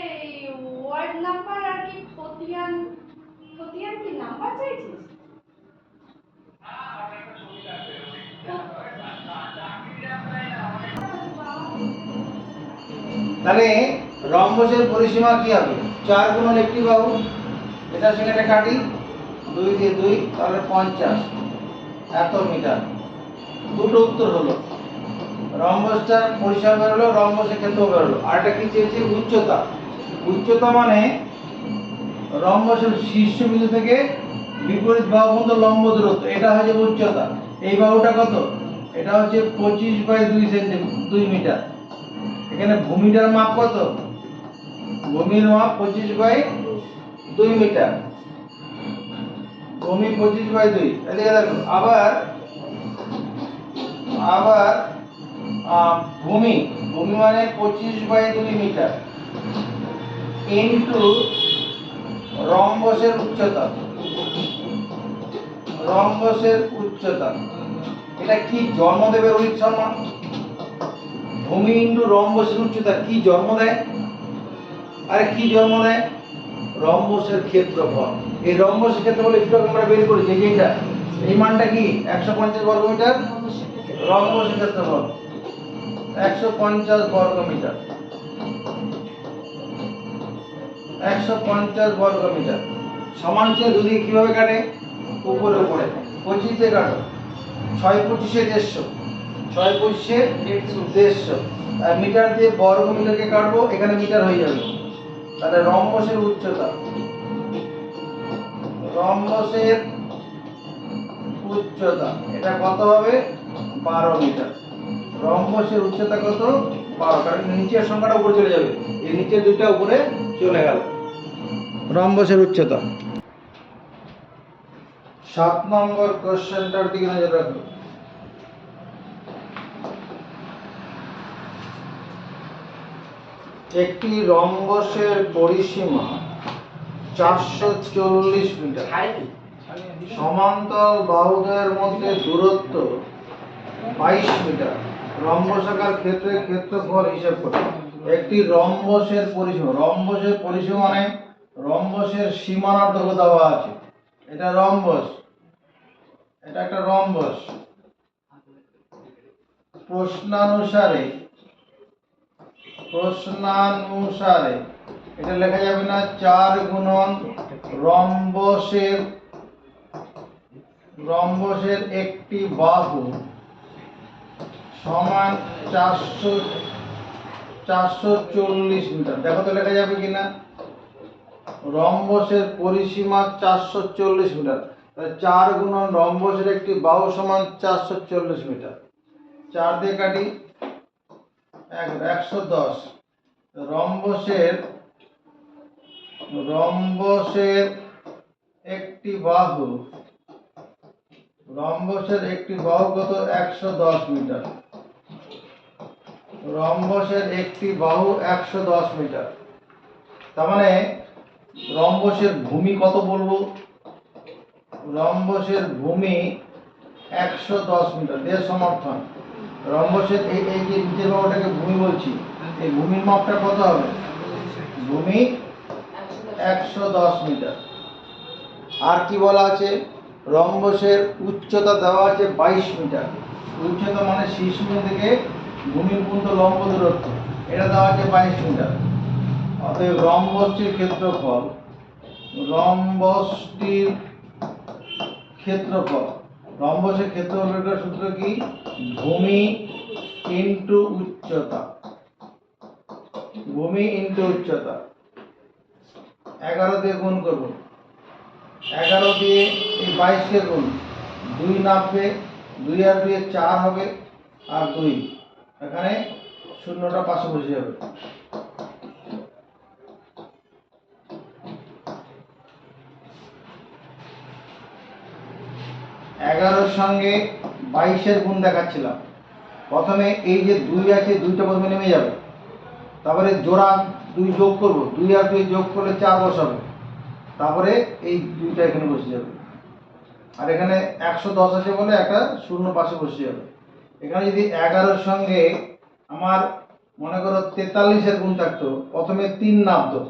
ওয়ার্ড নাম্বার আর কি খতিয়ান খতিয়ান কি নাম্বার চাইছিস? তাহলে রম্বসের পরিসীমা কি হবে? 4 গুণন একটি বাহু। এটার সঙ্গে এটা কাটি, 2 দিয়ে 2 তাহলে 50 এত মিটার। দুটো উত্তর হলো। রম্বসটার পরিসীমা বের হলো, রম্বসের ক্ষেত্র বের হলো। আর এটা কি চেয়েছে? উচ্চতা। উচ্চতা মানে রম্বসের শীর্ষবিন্দু থেকে বিপরীত বাহু পর্যন্ত লম্ব দূরত্ব, এটা হচ্ছে উচ্চতা। এই বাহুটা কত? এটা হচ্ছে 25/2 মিটার। এখানে ভূমিটার মাপ কত? ভূমির মাপ 25/2 মিটার। ভূমি 25/2। এদিকে দেখো আবার আবার ভূমি, ভূমি মানে 25/2 মিটার ইন্টু রম্বসের উচ্চতা, রম্বসের উচ্চতা। এটা কি জন্ম দেবে রোহিত শর্মা? ভূমি ইন্টু রম্বসের উচ্চতা কি জন্ম দেয়? আরে কি জন্ম দেয়? রম্বসের ক্ষেত্রফল। এই রম্বসের ক্ষেত্রফল একটু আগে আমরা বের করেছি, যেটা এই মানটা কি 150 বর্গমিটার। রম্বসের ক্ষেত্রফল 150 বর্গমিটার, 150 বর্গমিটার। সমান চিহ্ন দুদিকে কিভাবে কাটে? উপরে উপরে। 25 দিয়ে কাটো, 6 25 150, 6 25 150। আর মিটার দিয়ে বর্গমিটারকে কাটবো, এখানে মিটার হয়ে যাবে। তাহলে রম্বসের উচ্চতা, রম্বসের উচ্চতা এটা কত হবে? 12 মিটার। রম্বসের উচ্চতা কত? 12, কারণ নিচের সংখ্যাটা উপরে চলে যাবে, এই নিচের দুইটা উপরে চলে গেল। রম্বসের উচ্চতা। 7 নম্বর কোশ্চেনটার দিকে নজর রাখো। একটি রম্বসের পরিসীমা 440 মিটার। সমান্তরাল বাহুদ্বয়ের মধ্যে দূরত্ব 22 মিটার। রম্বসাকার ক্ষেত্রের ক্ষেত্রফল হিসাব করো। একটি রম্বসের পরিসীমা, রম্বসের পরিসীমা মানে রম্বসের সীমানার দৈর্ঘ্য দেওয়া আছে। এটা রম্বস, এটা একটা রম্বস। প্রশ্নানুসারে এটা লেখা যাবে না 4 গুণন রম্বসের একটি বাহু সমান 440 মিটার। দেখো তো লেখা যাবে কিনা। রম্বসের পরিসীমা 440 মিটার, তাহলে 4 গুণন রম্বসের একটি বাহু সমান 440 মিটার। 4 দিয়ে কাটি 110। রম্বসের একটি বাহু কত? 110 মিটার। রম্বসের একটি বাহু 110 মিটার। তার মানে রম্বসের ভূমি কত বলবো? রম্বসের ভূমি 110 মিটার। দেশ সমর্থন রম্বসের এই যে নিচের বাহুটাকে ভূমি বলছি, এই ভূমির মাপটা কত হবে? ভূমি 110 মিটার। আর কি বলা আছে? রম্বসের উচ্চতা দেওয়া আছে 22 মিটার। উচ্চতা মানে শীর্ষবিন্দু থেকে ভূমি পর্যন্ত লম্ব দূরত্ব, এটা দেওয়া আছে 22 মিটার। অতএব রম্বসটির ক্ষেত্রফল রম্বসের ক্ষেত্রফলের সূত্র কি? ভূমি ইনটু উচ্চতা। 11 দিয়ে গুণ করব। 11 দিয়ে এই 22 কে গুণ, 2 নামবে, 2 আর 2 4 হবে, আর 2 এখানে শূন্যটা পাশে বসে যাবে। 11 সঙ্গে 22 গুণ দেখাচ্ছিলাম। প্রথমে এই যে 2 আছে, 2টা প্রথমে নেমে যাবে, তারপরে জোড়া 2 যোগ করব, 2 আর 2 যোগ করলে 4 বসাবে, তারপরে এই 2টা এখানে বসে যাবে। আর এখানে 110 আছে বলে একটা শূন্য পাশে বসে যাবে। এখানে যদি 11 সঙ্গে আমার মনে করো 43 গুণ থাকতো, প্রথমে 3 নামতো,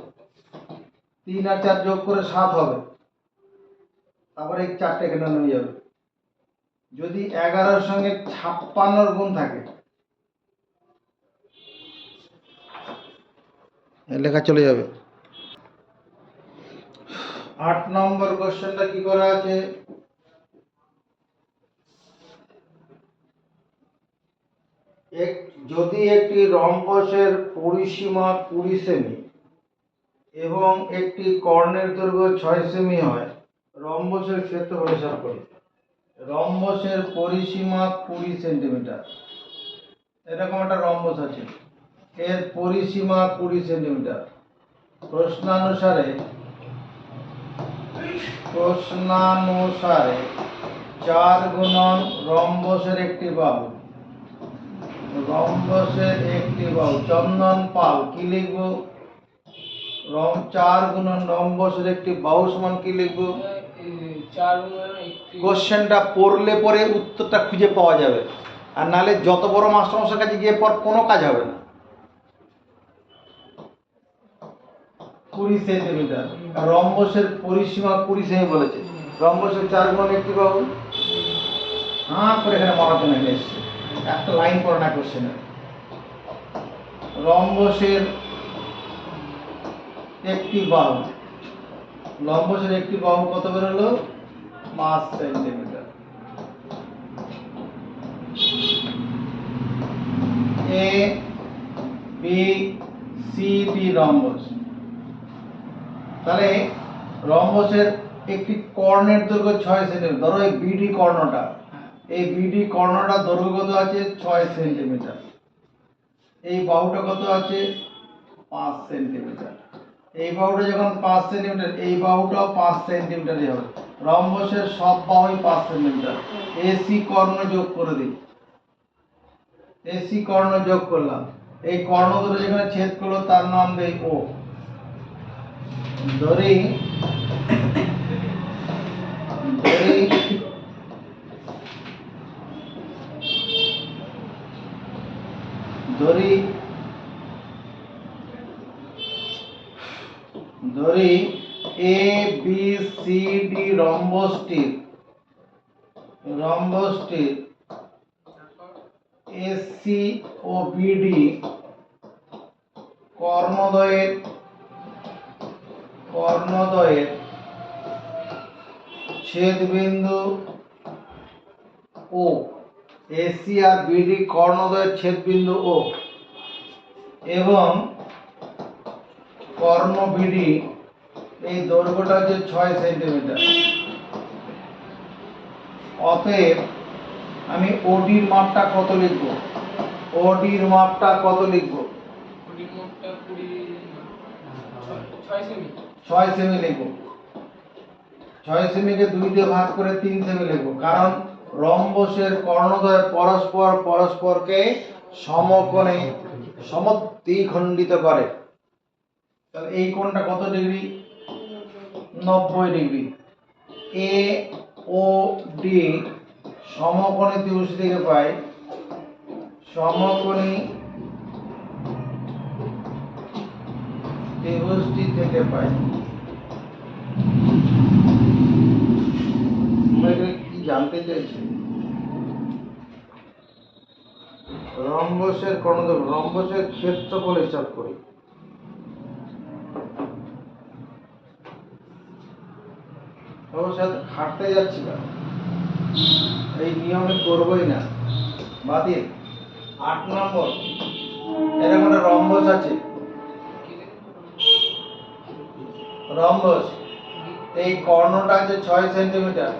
3 আর 4 যোগ করে 7 হবে, তারপরে এই 4টা এখানে নেমে যাবে। যদি 11 সঙ্গে 56 গুণ থাকে, লেখা চলে যাবে। 8 নম্বর কোশ্চেনটা কি করা আছে? যদি একটি রম্বসের পরিসীমা 20 সেমি এবং একটি কর্ণের দৈর্ঘ্য 6 সেমি হয়, রম্বসের ক্ষেত্রফল হিসাব করি। রম্বসের পরিসীমা 20 সেন্টিমিটার, এরকম একটা রম্বস আছে, এর পরিসীমা 20 সেন্টিমিটার। প্রশ্নানুসারে 4 গুণন রম্বসের একটি বাহু। চন্দন পাল কি লিখবো? 4 গুণন রম্বসের একটি বাহু সমান কি লিখবো? 4 গুণন একটি। কোশ্চেনটা পড়লে পরে উত্তরটা খুঁজে পাওয়া যাবে, আর নালে যত বড় মাস্টারমশাইয়ের কাছে গিয়ে পর কোনো কাজ হবে না। 20 সেন্টিমিটার, আর রম্বসের পরিসীমা 20 সেমি বলেছে। রম্বসের 4 গুণন একটি বাহু, হ্যাঁ করে এখানে মরার জন্য এসছে, একটা লাইন পড়ে না কোশ্চেনে। রম্বসের একটি বাহু কত বেরোলো? 5 সেন্টিমিটার। এ বি সি ডি রম্বস। তাহলে রম্বসের একটি কর্ণের দৈর্ঘ্য 6 সেন্টিমিটার। ধরো এই বিডি কর্ণটা, দৈর্ঘ্য কত আছে? 6 সেন্টিমিটার। এই বাহুটা কত আছে? 5 সেন্টিমিটার। এই বাহুটা যখন 5 সেন্টিমিটার, এই বাহুটাও 5 সেন্টিমিটারই হবে। রম্বসের সব বাহুই 5 সেন্টিমিটার। এসি কর্ণ যোগ করে দিই, করলাম। এই কর্ণ দুটো যেখানে ছেদ করলো তার নাম দেই ও। ধরি এ বি সি ডি রম্বসটির এসি ও বিডি কর্ণদ্বয়ের কর্ণদ্বয়ের ছেদবিন্দু ও, এসি আর বিডি কর্ণদ্বয়ের ছেদবিন্দু ও, এবং কর্ণ বিডি এই দৈর্ঘ্যটা হচ্ছে 6 সেন্টিমিটার। অতএব আমি ওডির মাপটা কত লিখব? ওডির মাপটা কত লিখব? ওটির মোটটা 6 সেমি। 6 সেমি লিখব। 6 সেমিকে 2 দিয়ে ভাগ করে 3 সেমি লিখব, কারণ রম্বসের কর্ণদ্বয় পরস্পরকে সমকোণে সমদ্বিখণ্ডিত করে। তাহলে এই কোণটা কত ডিগ্রি? 90 ডিগ্রি। এ ও ডি সমকোণী ত্রিভুজ থেকে পাই, সমকোণী ত্রিভুজটি থেকে পাই। কি জানতে চাইছি? রম্বসের কর্ণদ্বয়, রম্বসের ক্ষেত্রফল হিসাব করি। অবশ্যই খাটতে যাচ্ছি না, এই নিয়মে করবই না, বাতিল। 8 নম্বর, এরকম একটা রম্বস আছে, রম্বস এই কর্ণটা আছে 6 সেন্টিমিটার,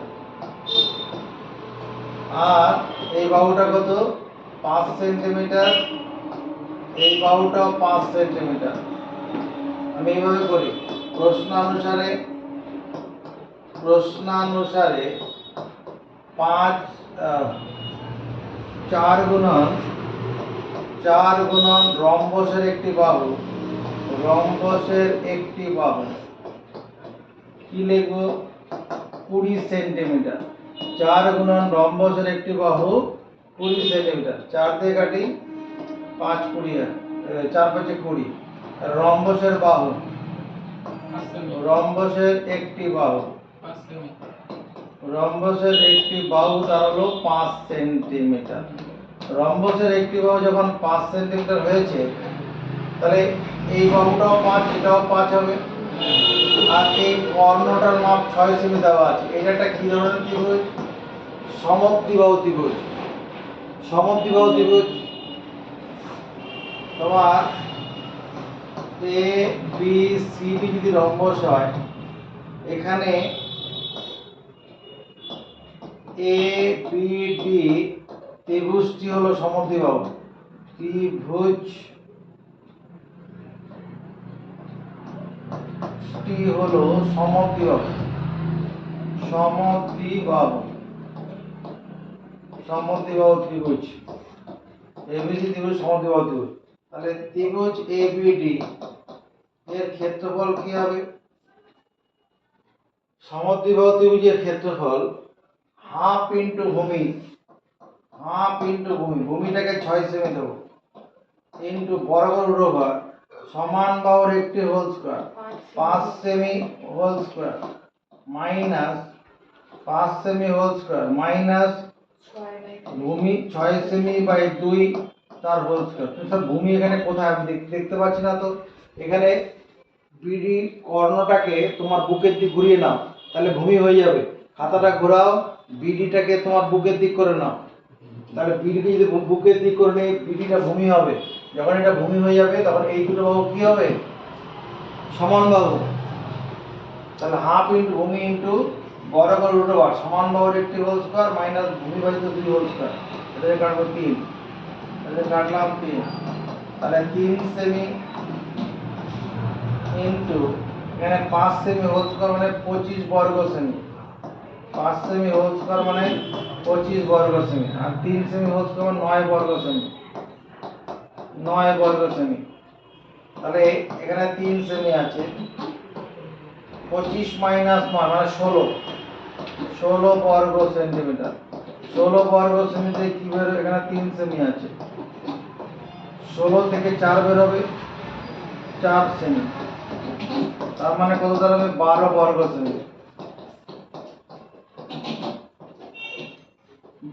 আর এই বাহুটা কত? 5 সেন্টিমিটার, এই বাহুটাও 5 সেন্টিমিটার। আমি এইভাবে করি, প্রশ্নানুসারে 4 গুণন রম্বসের একটি বাহু, রম্বসের একটি বাহু কি লিখব? 20 সেন্টিমিটার। 4 গুণন রম্বসের একটি বাহু 20 সেন্টিমিটার। 4 দিয়ে কাটি, 5 20, 4 5 20। রম্বসের বাহু, 5 সেমি। রম্বসের একটি বাহু, 5 সেমি। রম্বসের একটি বাহু তার হলো 5 সেন্টিমিটার। রম্বসের একটি বাহু যখন 5 সেন্টিমিটার হয়েছে, তাহলে এই বাহুটাও 5, এটাও 5 হবে, আর এই কর্ণটার মাপ 6 সেমি দেওয়া আছে। এটা একটা কি ধরনের ত্রিভুজ? সমদ্বিবাহু ত্রিভুজ। সমদ্বিবাহু ত্রিভুজ তোমার এ বি সি ডি যদি রম্বস হয়, এখানে এ বি ডি ত্রিভুজটি হলো সমদ্বিবাহু। ত্রিভুজটি হলো সমদ্বিবাহু, সমদ্বিবাহু, সমদ্বিবাহু ত্রিভুজ। এবিসি ত্রিভুজ সমদ্বিবাহু ত্রিভুজ। তাহলে ত্রিভুজ এবিডি এর ক্ষেত্রফল কি হবে? সমদ্বিবাহু ত্রিভুজের ক্ষেত্রফল হাফ ইন্টু ভূমি, হাফ ইন্টু ভূমি, ভূমিটাকে 6 সেমি দেবো, ইন্টু বরাবর রুট ওভার সমান বাহুর একটি হোল স্কয়ার 5 সেমি হোল স্কয়ার মাইনাস 5 সেমি হোল স্কয়ার মাইনাস ভূমি 6 সেমি বাই 2 তার হোল স্কয়ার। স্যার ভূমি এখানে কোথায়? আমি দেখতে পাচ্ছি না তো। এখানে বিডি কর্ণটাকে তোমার বুকের দিক ঘুরিয়ে নাও, তাহলে ভূমি হয়ে যাবে। খাতাটা ঘোরাও, বিডিটাকে তোমার বুকের দিক করে নাও, তাহলে বিডিকে যদি বুকের দিক করে নেই, বিডিটা ভূমি হবে। যখন এটা ভূমি হয়ে যাবে, তখন এই দুটো বাহু কি হবে? সমান বাহু। তাহলে হাফ ইন্টু ভূমি ইন্টু বরাবর রুট ওভার সমান বাহুর একটি হোল স্কয়ার মাইনাস ভূমি বাহিত 2 হোল স্কয়ার। এটাকে কাটবো 3, এটাকে কাটলাম 3, তাহলে 3 সেমি ইন্টু এখানে 5 সেমি হোল স্কয়ার মানে 25 বর্গ সেমি, 5 সেমি হোল স্কয়ার মানে 25 বর্গ সেমি, আর 3 সেমি হোল স্কয়ার মানে 9 বর্গ সেমি, 9 বর্গ সেমি। তাহলে এখানে 3 সেমি আছে, 25 মাইনাস 9 মানে 16, 16 বর্গ সেন্টিমিটার। 16 বর্গ সেমিতে কি বেরোবে? এখানে 3 সেমি আছে, 16 থেকে 4 বেরোবে, 4 সেমি। তার মানে কত দাঁড়াবে? 12 বর্গ সেমি,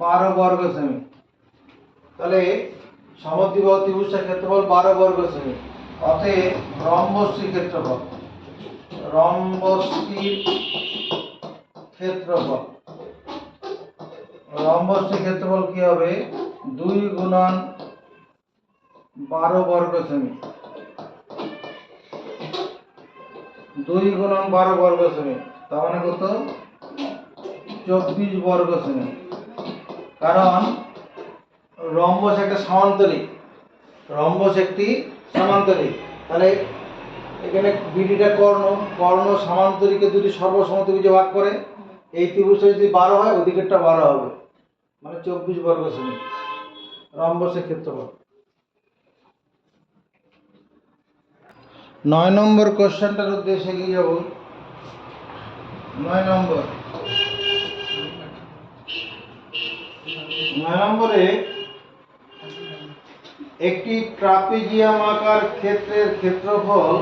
12 বর্গ সেমি। তাহলে সমদ্বিবাহু ত্রিভুজটার ক্ষেত্রফল 12 বর্গ সেমি। অতএব রম্বসটির ক্ষেত্রফল, রম্বসটির ক্ষেত্রফল। রম্বসটির ক্ষেত্রফল কি হবে? 2 গুণন 12 বর্গ সেমি। 2 গুণন 12 বর্গ সেমি, তার মানে কত? 24 বর্গ সেমি। কারণ রম্বস একটা সমান্তরিক, রম্বস একটি সমান্তরিক। তাহলে এখানে বিডিটা কর্ণ, কর্ণ সমান্তরিকে যদি সর্বসমত্রিভুজে ভাগ করে, এই ত্রিভুজটা যদি 12 হয় ওদিকেরটা 12 হবে, মানে 24 বর্গ সেমি রম্বসের ক্ষেত্রফল। 9 নম্বর কোশ্চেনটার উদ্দেশ্যে এগিয়ে যাব। 9 নম্বরে একটি ট্রাপিজিয়াম আকার ক্ষেত্রের ক্ষেত্রফল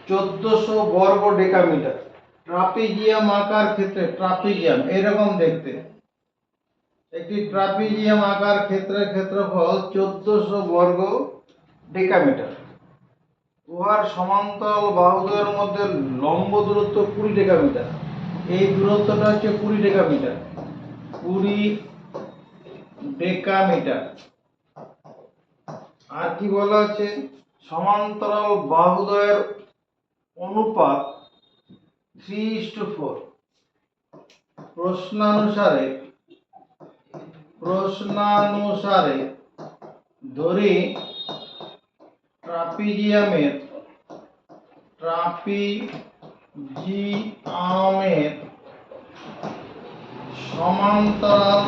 1400 বর্গ ডেকামিটার। ট্রাপিজিয়াম আকার ক্ষেত্রে, ট্রাপিজিয়াম এরকম দেখতে, একটি ট্রাপিজিয়াম আকার ক্ষেত্রের ক্ষেত্রফল 1400 বর্গ ডেকামিটার। উহার সমান্তরাল বাহুদ্বয়ের মধ্যে লম্ব দূরত্ব 20 ডেকামিটার। এই দূরত্বটা হচ্ছে 20 ডেকামিটার। 20 ডেকামিটার। আর কি বলা আছে? সমান্তরাল বাহুদ্বয়ের অনুপাত 3:4। প্রশ্নানুসারে ধরি ট্রাপিজিয়ামের সমান্তরাল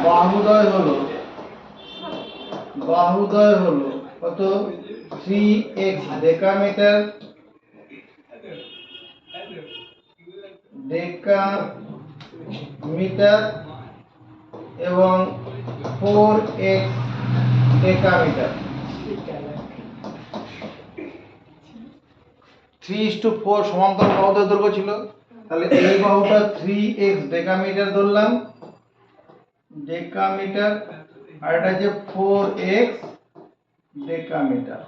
বাহুদ্বয় হলো কত? 3x ডেকামিটার এবং 4x ডেকামিটার। 3:4 সমান্তরাল বাহুদ্বয়ের দৈর্ঘ্য ছিল। তাহলে এই বাহুটা 3x ডেকামিটার ধরলাম, ডেকামিটার, আর এটা হচ্ছে 4x ডেকামিটার।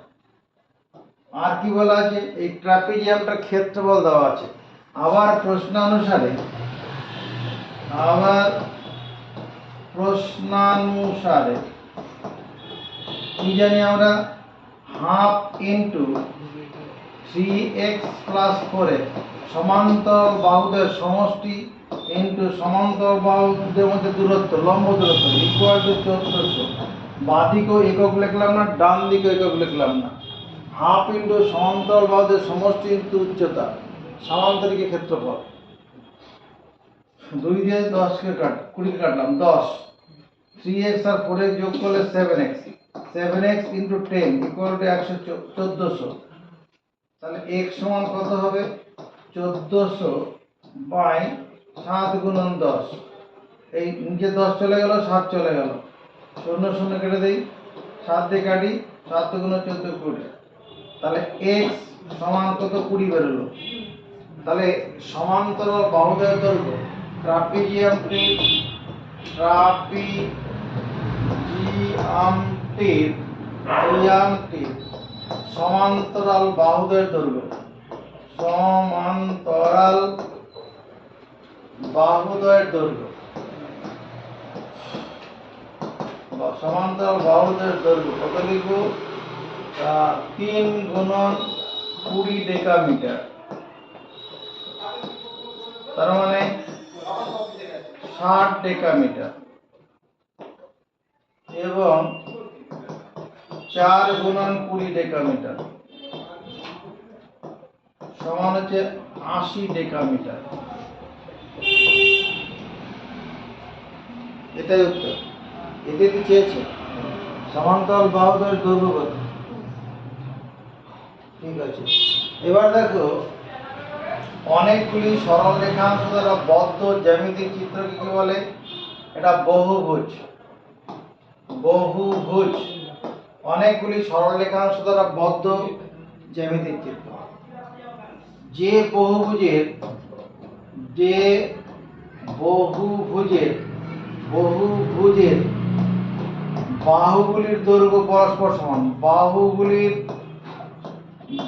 আর কি বলা আছে? এই ট্রাপিজিয়ামটার ক্ষেত্রফল দেওয়া আছে। আবার প্রশ্নানুসারে কি জানি আমরা? Half into 3x plus 4x সমান্তরাল বাহুদের সমষ্টি ইন্টু সমান্তরাল বাহুদের মধ্যে দূরত্ব, লম্ব দূরত্ব ইকুয়াল টু 1400। বাঁ দিকেও একক লিখলাম না, ডান দিকেও একক লিখলাম না। হাফ ইন্টু সমান্তরাল বাহুদের সমষ্টি ইন্টু উচ্চতা, সমান্তরিকের ক্ষেত্রফল। 2 দিয়ে 10কে 20 কাটলাম, 10। 3x আর 4x যোগ করলে 7x। 7x into 10 equal to 1400। তাহলে x সমান কত হবে? 1400 বাই 7 গুণন 10। এই নিচে 10 চলে গেল, 7 চলে গেল, 0 0 কেটে দেই, 7 দিয়ে কাটি, 7 গুণন 14 20। তাহলে x সমান কত? 20 বেরোলো। তাহলে সমান্তরাল বাহুদ্বয়ের দৈর্ঘ্য ট্রাপিজিয়ামটির সমান্তরাল বাহুদ্বয়ের দৈর্ঘ্য, সমান্তরাল বাহুদ্বয়ের দৈর্ঘ্য কত লিখবো? 3 গুণন 20 ডেকামিটার। তার মানে 60 ডেকামিটার এবং 4 গুণন 20 ডেকামিটার সমান হচ্ছে 80 ডেকামিটার। এটাই উত্তর। এতে কি চেয়েছে? সমান্তরাল বাহুদ্বয়ের দৈর্ঘ্য কত? ঠিক আছে, এবার দেখো অনেকগুলি সরল রেখাংশ দ্বারা বদ্ধ জ্যামিতিক চিত্রকে কি বলে? এটা বহুভুজ। অনেকগুলি সরল রেখাংশ দ্বারা বদ্ধ জ্যামিতিক চিত্র। যে বহুভুজের বাহুগুলির দৈর্ঘ্য পরস্পর সমান, বাহুগুলির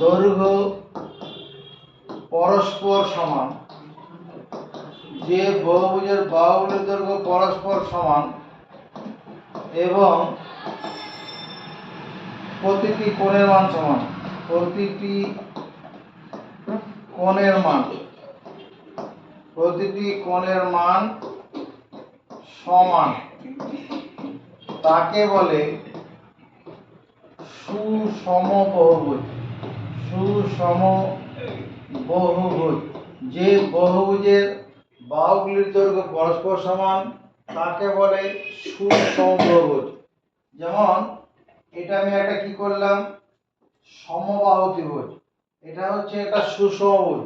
দৈর্ঘ্য পরস্পর সমান, যে বহুভুজের বাহুগুলির দৈর্ঘ্য পরস্পর সমান এবং প্রতিটি কোণের মান সমান, প্রতিটি কোণের মান, প্রতিটি কোণের মান সমান, তাকে বলে সুষম বহুভুজ। সুষম বহুভুজ, যে বহুভুজের বাহুগুলির দৈর্ঘ্য পরস্পর সমান তাকে বলে সুষম বহুভুজ। যেমন এটা আমি একটা কি করলাম, সমবাহু ত্রিভুজ, এটা হচ্ছে একটা সুষমভুজ,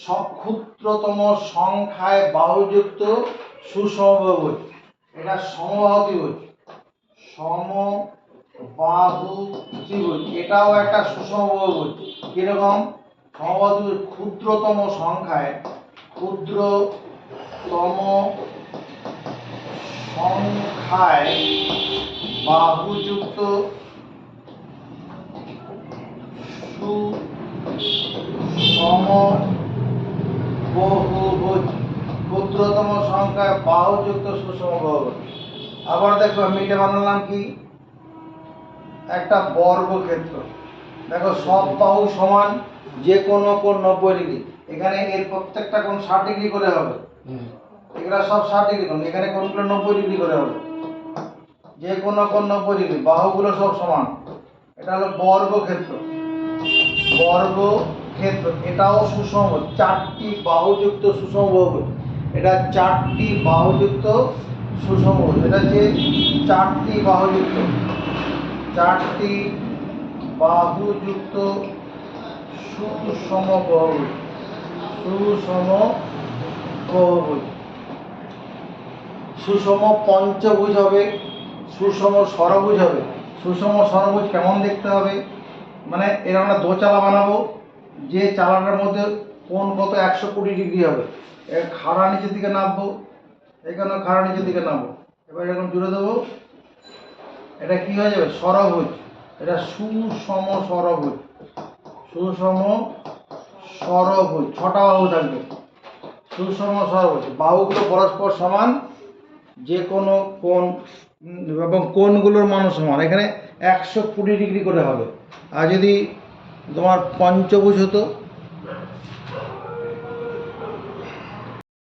সব ক্ষুদ্রতম সংখ্যায় বাহুযুক্ত সুষমভুজ, এটা সমবাহু ত্রিভুজ। সমবাহু ত্রিভুজ এটাও একটা সুষমভুজ। কিরকম? সমবাহু ত্রিভুজ ক্ষুদ্রতম সংখ্যায়, ক্ষুদ্রতম সংখ্যায় বাহুযুক্ত সুষম বহুভুজ, ক্ষুদ্রতম সংখ্যায় বাহুযুক্ত সুষম বহুভুজ। আবার দেখো আমি এটা বানালাম কি, একটা বর্গক্ষেত্র। দেখো সব বাহু সমান, যে কোনো কোণ 90 ডিগ্রি, এখানে এর প্রত্যেকটা কোণ 60 ডিগ্রি করে হবে, এগুলা সব 60 ডিগ্রি কোণ, এখানে কোণগুলো 90 ডিগ্রি করে হবে, যে কোনো কোণ 90 ডিগ্রি, বাহুগুলো সব সমান। এটা হলো বর্গক্ষেত্র। বর্গক্ষেত্র এটাও সুষম, 4টি বাহুযুক্ত সুষম বহুভুজ, এটা 4টি বাহুযুক্ত সুষম বহুভুজ, এটা হচ্ছে 4টি বাহুযুক্ত, 4টি বাহুযুক্ত সুষম বহুভুজ, সুষম বহুভুজ। সুষম পঞ্চভুজ হবে, সুষম ষড়ভুজ হবে। সুষম ষড়ভুজ কেমন দেখতে হবে, মানে এরকম একটা দোচালা বানাবো, যে চালাটার মধ্যে কোণ কত 120 ডিগ্রি হবে, এর খাড়া নিচের দিকে নামবো, এখানে খাড়া নিচের দিকে নামবো, এবার এরকম জুড়ে দেবো, এটা কি হয়ে যাবে? ষড়ভুজ। এটা সুষম ষড়ভুজ, সুষম ষড়ভুজ, 6টা বাহু থাকবে, সুষম ষড়ভুজ, বাহুগুলো পরস্পর সমান, যে কোনো কোণ এবং কোণগুলোর মানও সমান, এখানে 120 ডিগ্রি করে হবে। আর যদি তোমার পঞ্চভুজ হতো